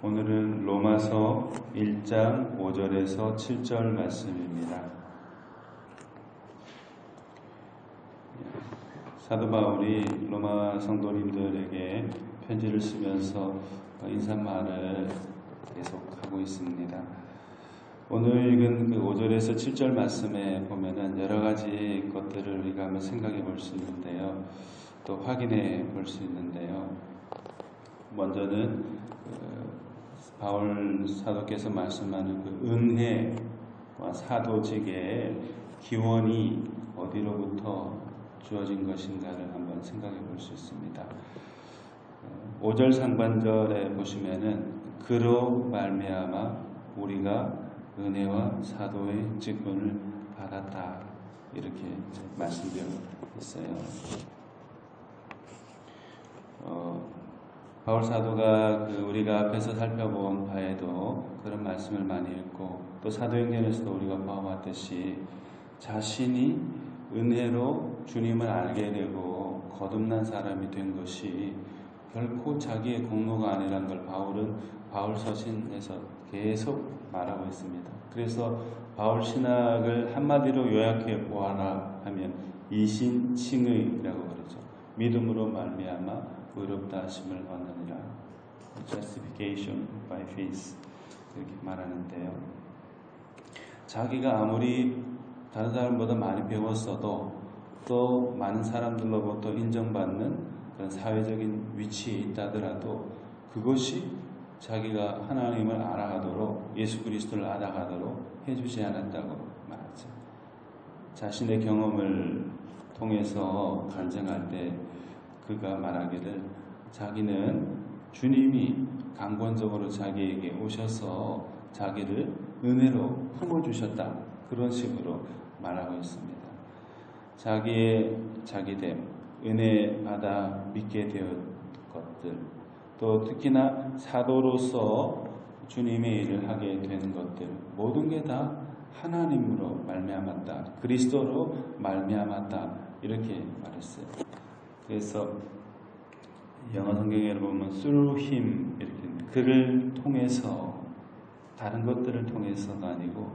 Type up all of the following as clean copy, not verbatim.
오늘은 로마서 1장 5절에서 7절 말씀입니다. 사도 바울이 로마 성도님들에게 편지를 쓰면서 인사말을 계속하고 있습니다. 오늘 읽은 그 5절에서 7절 말씀에 보면은 여러 가지 것들을 우리가 한번 생각해 볼 수 있는데요. 또 확인해 볼 수 있는데요. 먼저는 바울 사도께서 말씀하는 그 은혜와 사도직의 기원이 어디로부터 주어진 것인가를 한번 생각해 볼 수 있습니다. 5절 상반절에 보시면은 그로 말미암아 우리가 은혜와 사도의 직분을 받았다 이렇게 말씀되어 있어요. 바울 사도가 우리가 앞에서 살펴본 바에도 그런 말씀을 많이 읽고 또 사도행전에서도 우리가 보아왔듯이 자신이 은혜로 주님을 알게 되고 거듭난 사람이 된 것이 결코 자기의 공로가 아니라는 걸 바울은 바울 서신에서 계속 말하고 있습니다. 그래서 바울 신학을 한마디로 요약해 보아라 하면 이신칭의라고 그러죠. 믿음으로 말미암아 의롭다 하심을 얻느니라. Justification by faith 이렇게 말하는데요. 자기가 아무리 다른 사람보다 많이 배웠어도 또 많은 사람들로부터 인정받는 그런 사회적인 위치에 있다더라도 그것이 자기가 하나님을 알아가도록 예수 그리스도를 알아가도록 해주지 않았다고 말하죠. 자신의 경험을 통해서 간증할 때 그가 말하기를 자기는 주님이 강권적으로 자기에게 오셔서 자기를 은혜로 품어주셨다. 그런 식으로 말하고 있습니다. 자기의 자기됨, 은혜 받아 믿게 되었 것들, 또 특히나 사도로서 주님의 일을 하게 된 것들, 모든 게 다 하나님으로 말미암았다. 그리스도로 말미암았다. 이렇게 말했어요. 그래서 영어 성경에 보면 through him 이렇게 그를 통해서 다른 것들을 통해서가 아니고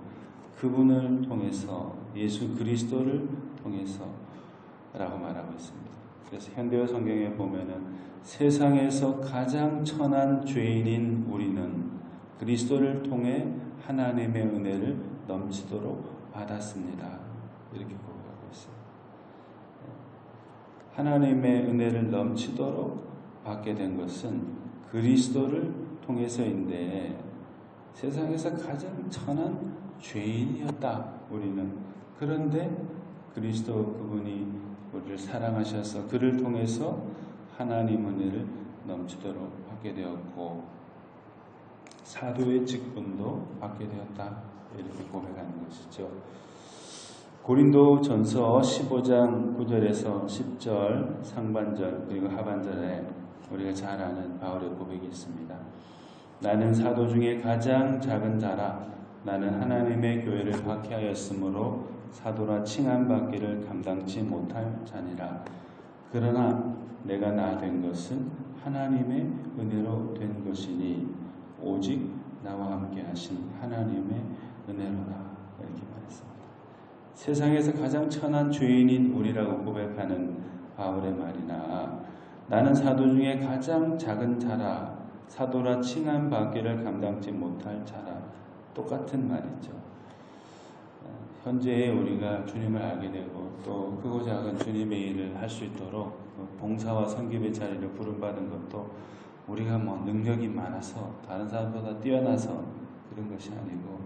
그분을 통해서 예수 그리스도를 통해서라고 말하고 있습니다. 그래서 현대어 성경에 보면은 세상에서 가장 천한 죄인인 우리는 그리스도를 통해 하나님의 은혜를 넘치도록 받았습니다. 이렇게 고백하고 있어요. 하나님의 은혜를 넘치도록 받게 된 것은 그리스도를 통해서인데 세상에서 가장 천한 죄인이었다 우리는. 그런데 그리스도 그분이 우리를 사랑하셔서 그를 통해서 하나님 은혜를 넘치도록 받게 되었고 사도의 직분도 받게 되었다 이렇게 고백하는 것이죠. 고린도 전서 15장 9절에서 10절 상반절 그리고 하반절에 우리가 잘 아는 바울의 고백이 있습니다. 나는 사도 중에 가장 작은 자라. 나는 하나님의 교회를 박해하였으므로 사도라 칭함받기를 감당치 못할 자니라. 그러나 내가 나 된 것은 하나님의 은혜로 된 것이니 오직 나와 함께 하신 하나님의 은혜로다. 이렇게 말했습니다. 세상에서 가장 천한 죄인인 우리라고 고백하는 바울의 말이나 나는 사도 중에 가장 작은 자라 사도라 칭함 받기를 감당치 못할 자라 똑같은 말이죠. 현재 우리가 주님을 알게 되고 또 크고 작은 주님의 일을 할 수 있도록 봉사와 섬김의 자리를 부름받은 것도 우리가 능력이 많아서 다른 사람보다 뛰어나서 그런 것이 아니고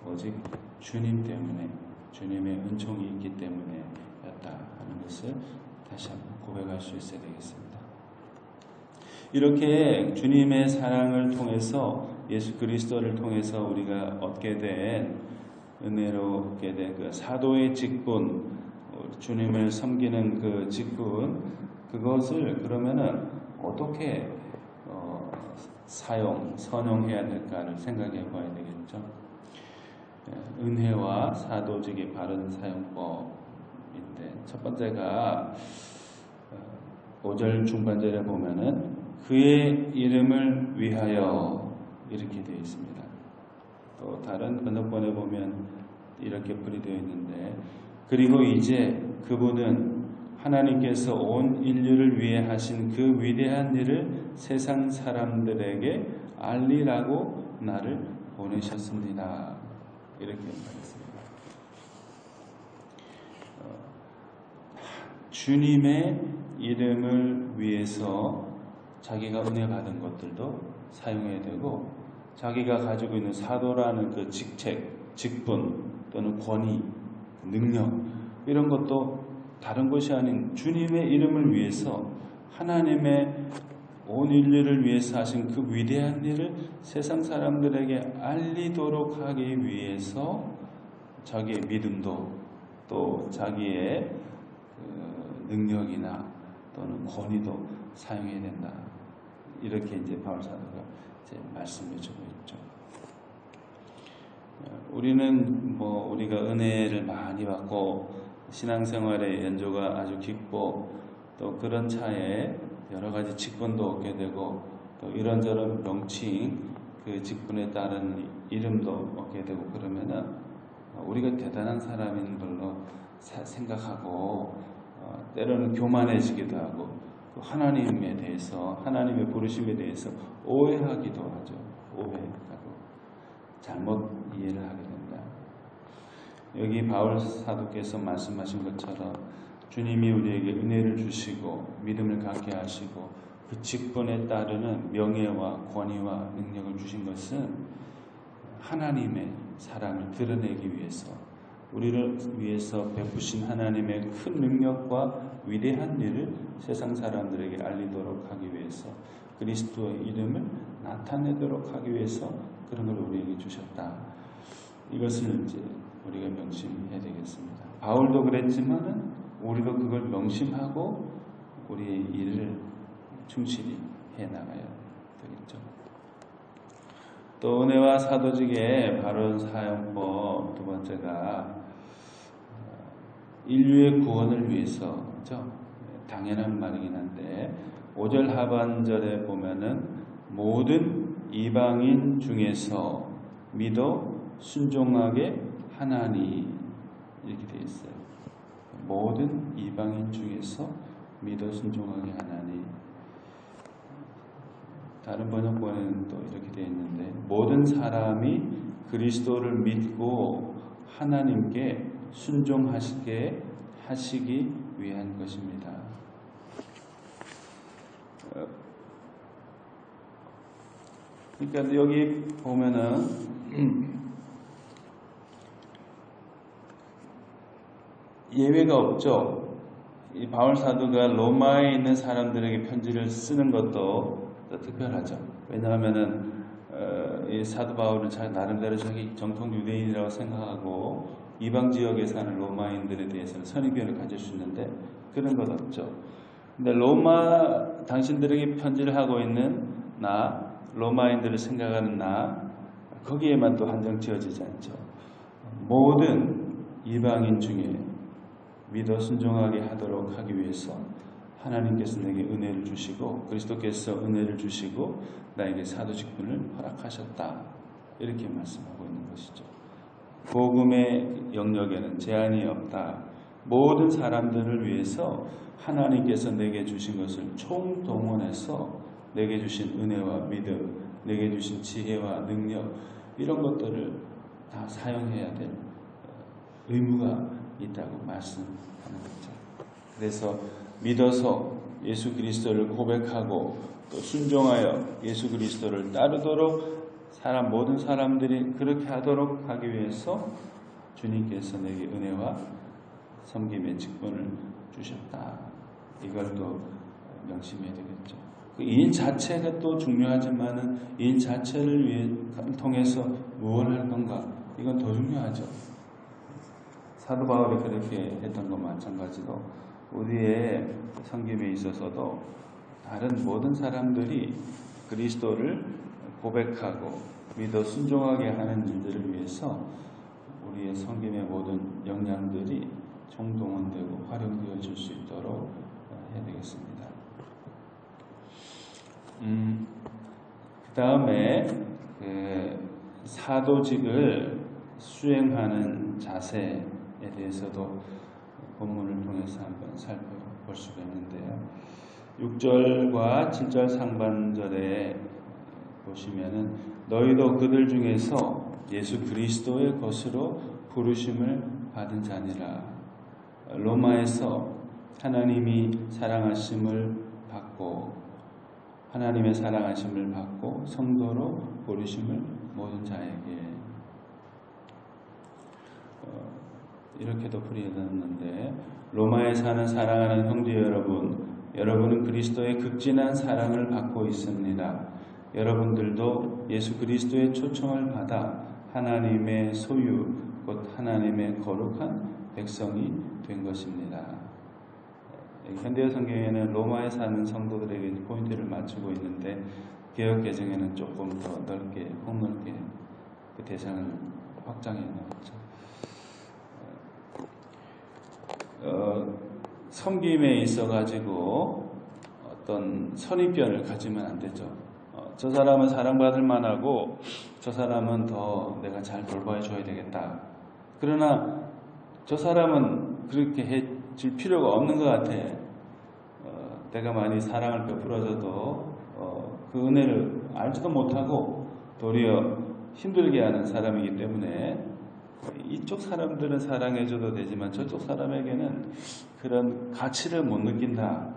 오직 주님 때문에 주님의 은총이 있기 때문에였다 하는 것을 다시 한번 고백할 수 있어야 되겠습니다. 이렇게 주님의 사랑을 통해서 예수 그리스도를 통해서 우리가 얻게 된 은혜로 얻게 된 그 사도의 직분, 주님을 섬기는 그 직분, 그것을 그러면은 어떻게 선용해야 될까를 생각해 봐야 되겠죠. 은혜와 사도직의 바른 사용법인데 첫 번째가 5절 중반절에 보면은 그의 이름을 위하여 이렇게 되어 있습니다. 또 다른 번역본에 보면 이렇게 풀이되어 있는데, 그리고 이제 그분은 하나님께서 온 인류를 위해 하신 그 위대한 일을 세상 사람들에게 알리라고 나를 보내셨습니다. 이렇게 말했습니다. 주님의 이름을 위해서 자기가 은혜 받은 것들도 사용해야 되고, 자기가 가지고 있는 사도라는 그 직책, 직분 또는 권위, 능력, 이런 것도 다른 것이 아닌 주님의 이름을 위해서, 하나님의 온 인류를 위해서 하신 그 위대한 일을 세상 사람들에게 알리도록 하기 위해서 자기의 믿음도 또 자기의 능력이나 또는 권위도 사용해야 된다. 이렇게 이제 바울 사도가 이제 말씀해주고 있죠. 우리는 우리가 은혜를 많이 받고 신앙생활의 연조가 아주 깊고 또 그런 차에 여러 가지 직분도 얻게 되고 또 이런저런 명칭, 그 직분에 따른 이름도 얻게 되고 그러면은 우리가 대단한 사람인 걸로 생각하고 때로는 교만해지기도 하고 또 하나님에 대해서, 하나님의 부르심에 대해서 오해하기도 하죠. 오해하고 잘못 이해를 하게 된다. 여기 바울 사도께서 말씀하신 것처럼 주님이 우리에게 은혜를 주시고 믿음을 갖게 하시고 그 직분에 따르는 명예와 권위와 능력을 주신 것은 하나님의 사랑을 드러내기 위해서, 우리를 위해서 베푸신 하나님의 큰 능력과 위대한 일을 세상 사람들에게 알리도록 하기 위해서, 그리스도의 이름을 나타내도록 하기 위해서 그런 걸 우리에게 주셨다. 이것을 이제 우리가 명심해야 되겠습니다. 바울도 그랬지만은 우리도 그걸 명심하고 우리의 일을 충실히 해나가야 되겠죠. 또 은혜와 사도직의 바른 사용법 두 번째가 인류의 구원을 위해서, 그렇죠? 당연한 말이긴 한데 5절 하반절에 보면은 모든 이방인 중에서 믿어 순종하게 하나니 이렇게 되어 있어요. 모든 이방인 중에서 믿어 순종하게 하나니. 다른 번역본에는 또 이렇게 되어 있는데 모든 사람이 그리스도를 믿고 하나님께 순종하시게 하시기 위한 것입니다. 그러니까 여기 보면은 예외가 없죠. 이 바울 사도가 로마에 있는 사람들에게 편지를 쓰는 것도 특별하죠. 왜냐하면은 이 사도 바울은 나름대로 자기 정통 유대인이라고 생각하고 이방 지역에 사는 로마인들에 대해서는 선입견을 가질 수 있는데 그런 것 없죠. 근데 로마 당신들에게 편지를 하고 있는 나, 로마인들을 생각하는 나, 거기에만 또 한정 지어지지 않죠. 모든 이방인 중에 믿어 순종하게 하도록 하기 위해서 하나님께서 내게 은혜를 주시고 그리스도께서 은혜를 주시고 나에게 사도 직분을 허락하셨다. 이렇게 말씀하고 있는 것이죠. 복음의 영역에는 제한이 없다. 모든 사람들을 위해서 하나님께서 내게 주신 것을 총동원해서 내게 주신 은혜와 믿음, 내게 주신 지혜와 능력, 이런 것들을 다 사용해야 될 의무가 있다고 말씀하는 거죠. 그래서 믿어서 예수 그리스도를 고백하고 또 순종하여 예수 그리스도를 따르도록 모든 사람들이 그렇게 하도록 하기 위해서 주님께서 내게 은혜와 섬김의 직분을 주셨다. 이걸 또 명심해야 되겠죠. 그 일 자체가 또 중요하지만은 일 자체를 통해서 무엇을 할 건가, 이건 더 중요하죠. 사도 바울이 그렇게 했던 것 마찬가지로 우리의 섬김에 있어서도 다른 모든 사람들이 그리스도를 고백하고 믿어 순종하게 하는 일들을 위해서 우리의 섬김의 모든 역량들이 총동원되고 활용되어질 수 있도록 해야 되겠습니다. 그 다음에 사도직을 수행하는 자세에 대해서도 본문을 통해서 한번 살펴볼 수가 있는데요. 6절과 7절 상반절에 보시면은 너희도 그들 중에서 예수 그리스도의 것으로 부르심을 받은 자니라. 로마에서 하나님의 사랑하심을 받고 성도로 부르심을 모든 자에게 이렇게도 풀이해놨는데, 로마에 사는 사랑하는 형제 여러분은 그리스도의 극진한 사랑을 받고 있습니다. 여러분들도 예수 그리스도의 초청을 받아 하나님의 소유, 곧 하나님의 거룩한 백성이 된 것입니다. 현대어 성경에는 로마에 사는 성도들에게 포인트를 맞추고 있는데, 개역 개정에는 조금 더 폭넓게 그 대상을 확장해 놓았죠. 섬김에 있어가지고 어떤 선입견을 가지면 안 되죠. 저 사람은 사랑받을 만하고 저 사람은 더 내가 잘 돌봐줘야 되겠다. 그러나 저 사람은 그렇게 해줄 필요가 없는 것 같아. 내가 많이 사랑을 베풀어줘도 그 은혜를 알지도 못하고 도리어 힘들게 하는 사람이기 때문에 이쪽 사람들은 사랑해줘도 되지만 저쪽 사람에게는 그런 가치를 못 느낀다.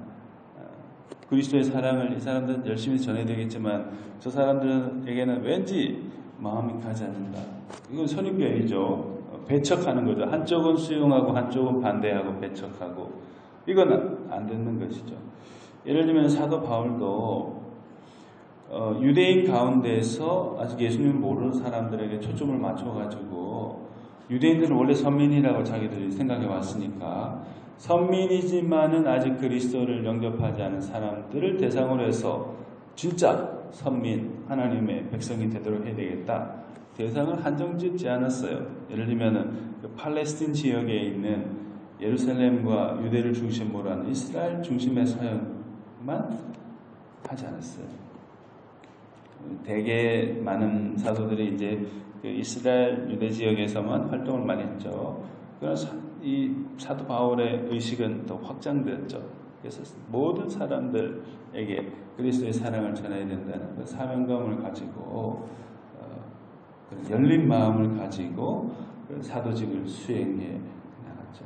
그리스도의 사랑을 이 사람들은 열심히 전해야 되겠지만 저 사람들에게는 왠지 마음이 가지 않는다. 이건 선입견이죠. 배척하는 거죠. 한쪽은 수용하고 한쪽은 반대하고 배척하고, 이건 안 되는 것이죠. 예를 들면 사도 바울도 유대인 가운데서 아직 예수님을 모르는 사람들에게 초점을 맞춰가지고, 유대인들은 원래 선민이라고 자기들이 생각해 왔으니까 선민이지만은 아직 그리스도를 영접하지 않은 사람들을 대상으로 해서 진짜 선민, 하나님의 백성이 되도록 해야 되겠다. 대상을 한정짓지 않았어요. 예를 들면은 그 팔레스틴 지역에 있는 예루살렘과 유대를 중심으로 하는 이스라엘 중심의 사역만 하지 않았어요. 되게 많은 사도들이 이제 그 이스라엘 유대 지역에서만 활동을 많이 했죠. 그래서 이 사도 바울의 의식은 더 확장되었죠. 그래서 모든 사람들에게 그리스도의 사랑을 전해야 된다는 그 사명감을 가지고 열린 마음을 가지고 사도직을 수행해 나갔죠.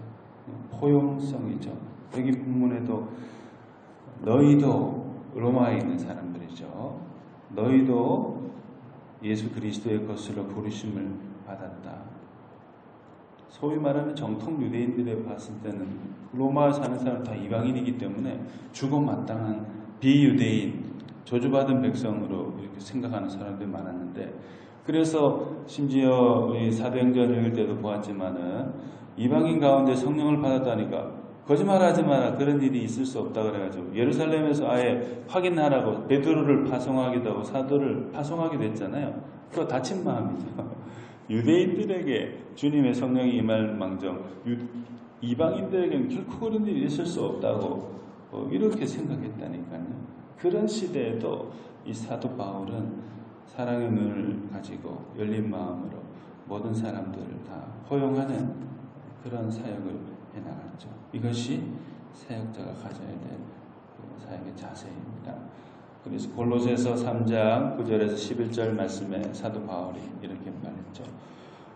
포용성이죠. 여기 본문에도 너희도 로마에 있는 사람들이죠. 너희도 예수 그리스도의 것으로 부르심을 받았다. 소위 말하는 정통 유대인들에 봤을 때는 로마에 사는 사람 다 이방인이기 때문에 죽어마땅한 비유대인, 저주받은 백성으로 이렇게 생각하는 사람들이 많았는데, 그래서 심지어 우리 사도행전을 읽을 때도 보았지만은 이방인 가운데 성령을 받았다니까 거짓말하지 마라, 그런 일이 있을 수 없다 그래가지고 예루살렘에서 아예 확인하라고 베드로를 파송하기도 하고 사도를 파송하기도 했잖아요. 그거 다친 마음이죠. 유대인들에게 주님의 성령이 임할 망정 이방인들에게는 결코 그런 일이 있을 수 없다고 이렇게 생각했다니까요. 그런 시대에도 이 사도 바울은 사랑의 눈을 가지고 열린 마음으로 모든 사람들을 다 포용하는 그런 사역을 해나갔죠. 이것이 사역자가 가져야 될 사역의 자세입니다. 그래서 골로새서 3장 9절에서 11절 말씀에 사도 바울이 이렇게 말했죠.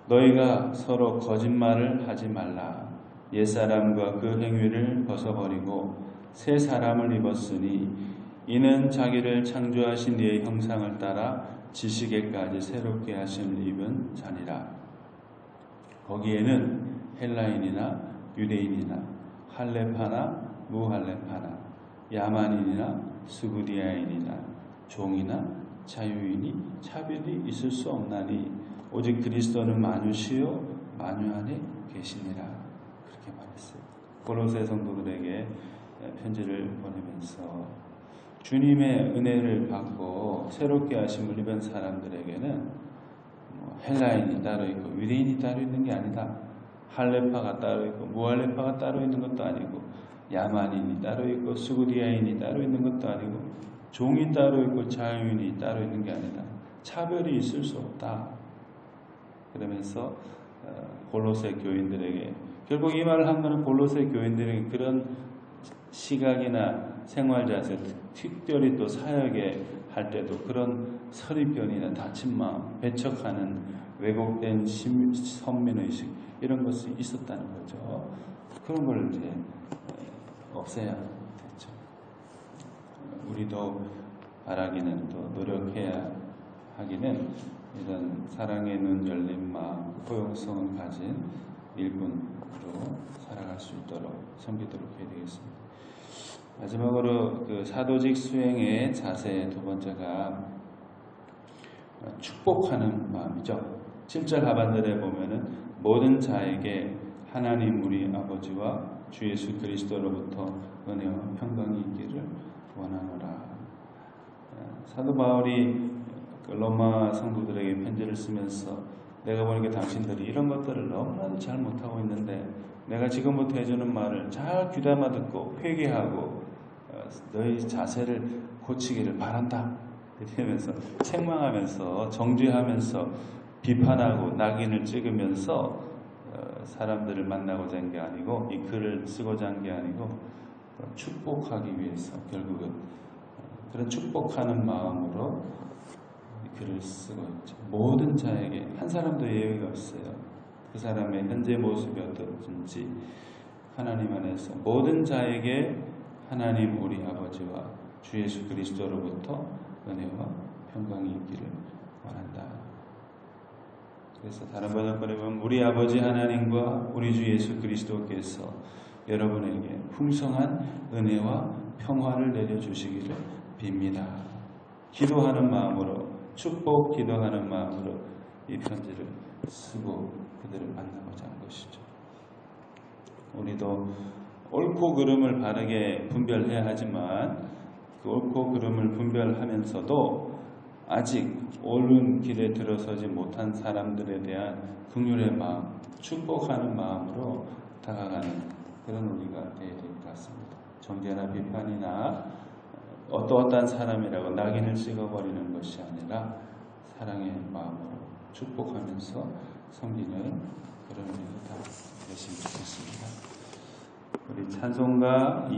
너희가 서로 거짓말을 하지 말라. 옛사람과 그 행위를 벗어버리고 새 사람을 입었으니 이는 자기를 창조하신 이의 형상을 따라 지식에까지 새롭게 하심을 입은 자니라. 거기에는 헬라인이나 유대인이나 할레파나 무할레파나 야만인이나 스구디아인이나 종이나 자유인이 차별이 있을 수 없나니 오직 그리스도는 만유시요 만유 안에 계시니라. 그렇게 말했어요. 골로새 성도들에게 편지를 보내면서 주님의 은혜를 받고 새롭게 하심을 입은 사람들에게는 헬라인이 따로 있고 유대인이 따로 있는 게 아니다. 할레파가 따로 있고 무할레파가 따로 있는 것도 아니고 야만인이 따로 있고 스구디아인이 따로 있는 것도 아니고 종이 따로 있고 자유인이 따로 있는 게 아니다. 차별이 있을 수 없다. 그러면서 골로새 교인들에게 결국 이 말을 한 거는 골로새 교인들에게 그런 시각이나 생활 자세, 특별히 또 사역에 할 때도 그런 선입견이나 다친 마음, 배척하는 왜곡된 선민의식 이런 것이 있었다는 거죠. 그런 걸 이제 없애야 됐죠. 우리도 바라기는 또 노력해야 하기는 이런 사랑의 눈 열린 마음, 포용성을 가진 일꾼으로 살아갈 수 있도록 섬기도록 해야 되겠습니다. 마지막으로 그 사도직 수행의 자세 두 번째가 축복하는 마음이죠. 7절 하반절에 보면은 모든 자에게 하나님 우리 아버지와 주 예수 그리스도로부터 은혜와 평강이 있기를 원하노라. 사도 바울이 로마 성도들에게 편지를 쓰면서 내가 보니까 당신들이 이런 것들을 너무나도 잘 못하고 있는데 내가 지금부터 해주는 말을 잘 귀담아 듣고 회개하고 너희 자세를 고치기를 바란다. 이러면서 책망하면서 정죄하면서 비판하고 낙인을 찍으면서 사람들을 만나고자 한 게 아니고 이 글을 쓰고자 한 게 아니고 축복하기 위해서 결국은 그런 축복하는 마음으로 글을 쓰고 있죠. 모든 자에게 한 사람도 예외가 없어요. 그 사람의 현재 모습이 어떤지 하나님 안에서 모든 자에게 하나님 우리 아버지와 주 예수 그리스도로부터 은혜와 평강이 있기를 원한다. 그래서 다른 번역본에 보면 우리 아버지 하나님과 우리 주 예수 그리스도께서 여러분에게 풍성한 은혜와 평화를 내려주시기를 빕니다. 기도하는 마음으로 축복 기도하는 마음으로 이 편지를 쓰고 그들을 만나고자 한 것이죠. 우리도 옳고 그름을 바르게 분별해야 하지만 그 옳고 그름을 분별하면서도 아직 옳은 길에 들어서지 못한 사람들에 대한 긍휼의 마음, 축복하는 마음으로 다가가는 그런 우리가 되어야 될 것 같습니다. 정죄나 비판이나 어떠한 사람이라고 낙인을 찍어버리는 것이 아니라 사랑의 마음으로 축복하면서 섬기는 그런 우리가 다 되었으면 좋겠습니다. 우리 찬송가